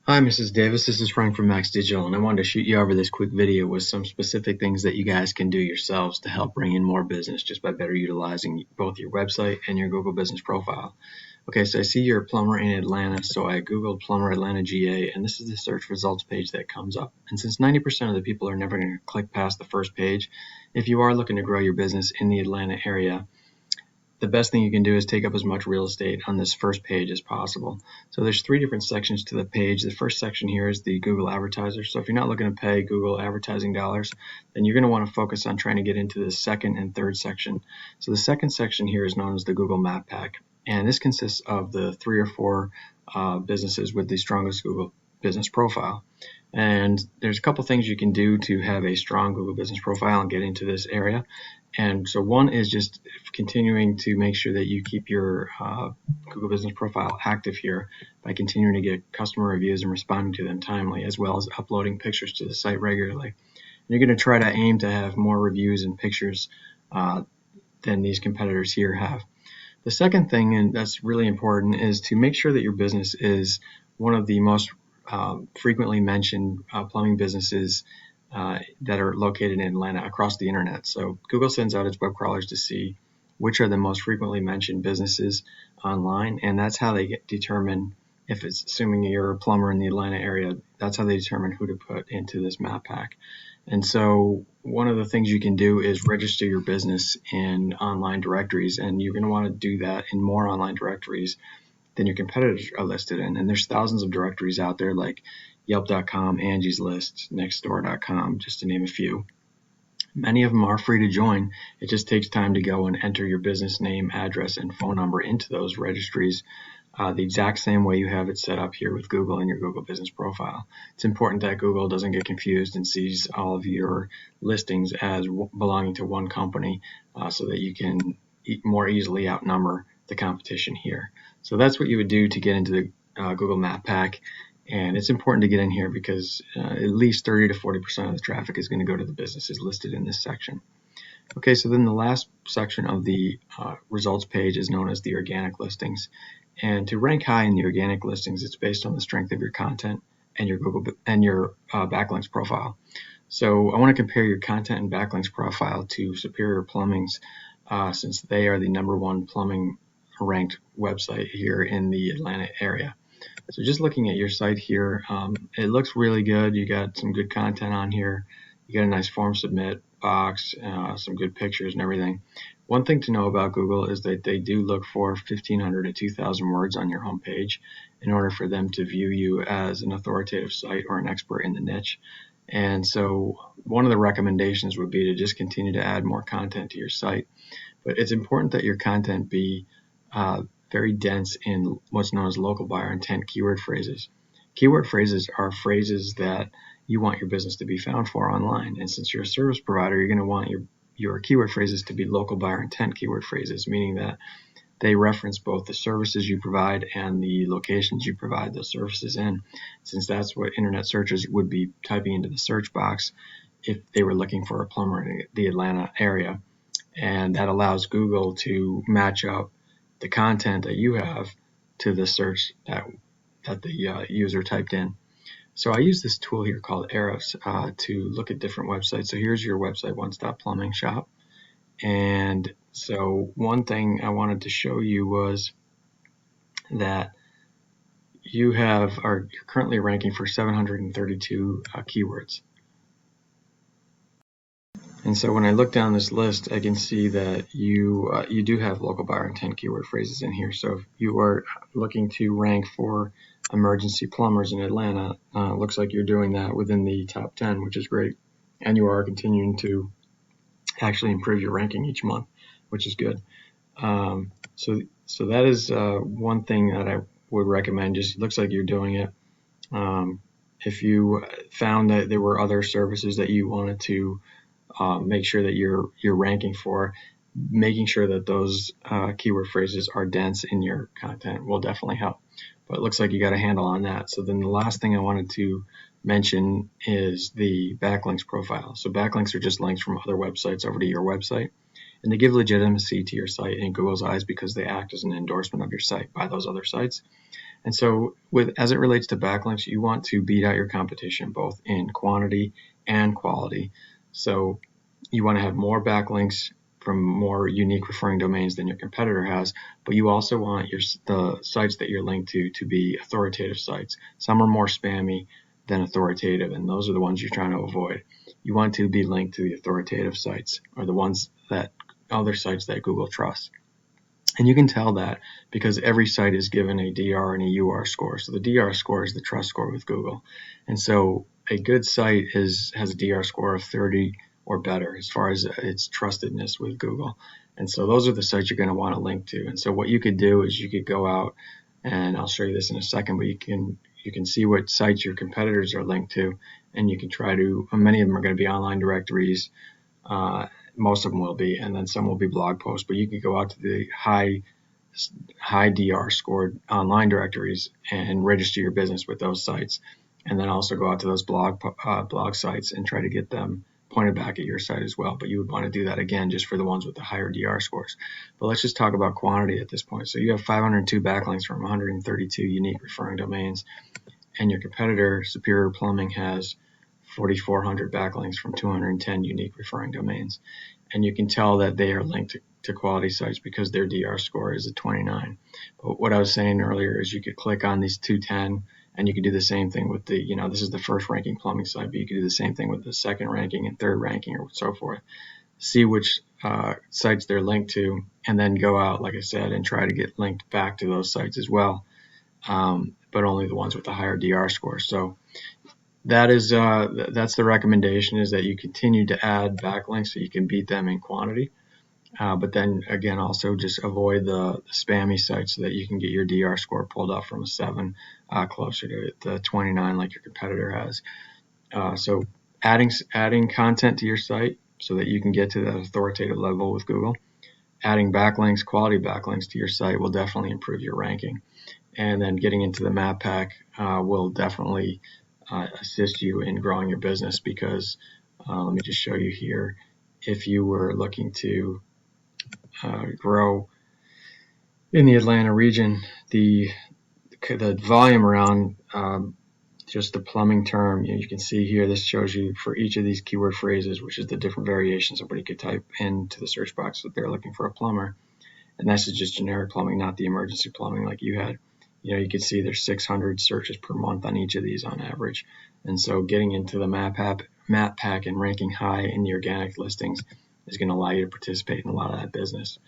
Hi, Mrs. Davis. This is Frank from Max Digital, and I wanted to shoot you over this quick video with some specific things that you guys can do yourselves to help bring in more business just by better utilizing both your website and your Google Business Profile. Okay, so I see you're a plumber in Atlanta, so I Googled Plumber Atlanta GA, and this is the search results page that comes up. And since 90% of the people are never going to click past the first page, if you are looking to grow your business in the Atlanta area, the best thing you can do is take up as much real estate on this first page as possible. So there's three different sections to the page. The first section here is the Google advertiser. So if you're not looking to pay Google advertising dollars, then you're going to want to focus on trying to get into the second and third section. So the second section here is known as the Google Map Pack, and this consists of the 3 or 4 businesses with the strongest Google business profile. And there's a couple things you can do to have a strong Google business profile and get into this area. And so one is just continuing to make sure that you keep your Google business profile active here by continuing to get customer reviews and responding to them timely, as well as uploading pictures to the site regularly. And you're going to try to aim to have more reviews and pictures than these competitors here have. The second thing, and that's really important, is to make sure that your business is one of the most frequently mentioned plumbing businesses that are located in Atlanta across the internet. So Google sends out its web crawlers to see which are the most frequently mentioned businesses online, and that's how they determine, if it's assuming you're a plumber in the Atlanta area, that's how they determine who to put into this map pack. And so one of the things you can do is register your business in online directories, and you're going to want to do that in more online directories than your competitors are listed in. And there's thousands of directories out there like Yelp.com, Angie's List, Nextdoor.com, just to name a few. Many of them are free to join. It just takes time to go and enter your business name, address, and phone number into those registries the exact same way you have it set up here with Google in your Google Business Profile. It's important that Google doesn't get confused and sees all of your listings as belonging to one company so that you can more easily outnumber the competition here. So that's what you would do to get into the Google Map Pack. And it's important to get in here because at least 30 to 40% of the traffic is going to go to the businesses listed in this section. Okay, so then the last section of the results page is known as the organic listings. And to rank high in the organic listings, it's based on the strength of your content and your Google and your backlinks profile. So I want to compare your content and backlinks profile to Superior Plumbing's since they are the #1 plumbing ranked website here in the Atlanta area. So just looking at your site here, it looks really good. You got some good content on here. You got a nice form submit box, some good pictures and everything. One thing to know about Google is that they do look for 1,500 to 2,000 words on your homepage in order for them to view you as an authoritative site or an expert in the niche. And so one of the recommendations would be to just continue to add more content to your site. But it's important that your content be very dense in what's known as local buyer intent keyword phrases. Keyword phrases are phrases that you want your business to be found for online. And since you're a service provider, you're going to want your keyword phrases to be local buyer intent keyword phrases, meaning that they reference both the services you provide and the locations you provide those services in, since that's what internet searchers would be typing into the search box if they were looking for a plumber in the Atlanta area. And that allows Google to match up the content that you have to the search that the user typed in. So I use this tool here called Arrows to look at different websites. So here's your website, One Stop Plumbing Shop. And so one thing I wanted to show you was that you're currently ranking for 732 keywords. And so when I look down this list, I can see that you do have local buyer intent keyword phrases in here. So if you are looking to rank for emergency plumbers in Atlanta, looks like you're doing that within the top 10, which is great. And you are continuing to actually improve your ranking each month, which is good. So that is one thing that I would recommend. Just looks like you're doing it. If you found that there were other services that you wanted to make sure that you're ranking for, making sure that those keyword phrases are dense in your content will definitely help. But it looks like you got a handle on that. So then the last thing I wanted to mention is the backlinks profile. So backlinks are just links from other websites over to your website, and they give legitimacy to your site in Google's eyes because they act as an endorsement of your site by those other sites. And so as it relates to backlinks, you want to beat out your competition both in quantity and quality. So you want to have more backlinks from more unique referring domains than your competitor has, but you also want the sites that you're linked to be authoritative sites. Some are more spammy than authoritative, and those are the ones you're trying to avoid. You want to be linked to the authoritative sites, or the ones that other sites that Google trusts. And you can tell that because every site is given a DR and a UR score. So the DR score is the trust score with Google. And so a good site has a DR score of 30 or better as far as its trustedness with Google. And so those are the sites you're going to want to link to. And so what you could do is you could go out, and I'll show you this in a second, but you can see what sites your competitors are linked to, and you can try to, many of them are going to be online directories, most of them will be, and then some will be blog posts, but you can go out to the high DR scored online directories and register your business with those sites, and then also go out to those blog sites and try to get them pointed back at your site as well. But you would want to do that again just for the ones with the higher DR scores. But let's just talk about quantity at this point. So you have 502 backlinks from 132 unique referring domains, and your competitor, Superior Plumbing, has 4,400 backlinks from 210 unique referring domains. And you can tell that they are linked to quality sites because their DR score is a 29. But what I was saying earlier is you could click on these 210, and you could do the same thing with the, this is the first ranking plumbing site, but you could do the same thing with the second ranking and third ranking or so forth. See which sites they're linked to, and then go out, like I said, and try to get linked back to those sites as well, but only the ones with the higher DR score. So that's the recommendation, is that you continue to add backlinks so you can beat them in quantity. But then again, also just avoid the spammy sites so that you can get your DR score pulled up from a 7 closer to the 29 like your competitor has. So adding content to your site so that you can get to that authoritative level with Google. Adding backlinks, quality backlinks to your site will definitely improve your ranking. And then getting into the map pack will definitely assist you in growing your business, because let me just show you here. If you were looking to grow in the Atlanta region, the volume around just the plumbing term, you can see here, this shows you for each of these keyword phrases, which is the different variations somebody could type into the search box that they're looking for a plumber. And this is just generic plumbing, not the emergency plumbing like you had. You can see there's 600 searches per month on each of these on average. And so getting into the map pack and ranking high in the organic listings is going to allow you to participate in a lot of that business.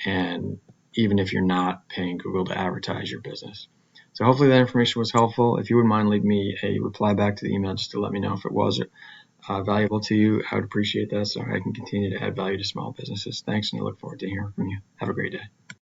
And even if you're not paying Google to advertise your business. So hopefully that information was helpful. If you wouldn't mind leaving me a reply back to the email just to let me know if it was valuable to you, I would appreciate that so I can continue to add value to small businesses. Thanks, and I look forward to hearing from you. Have a great day.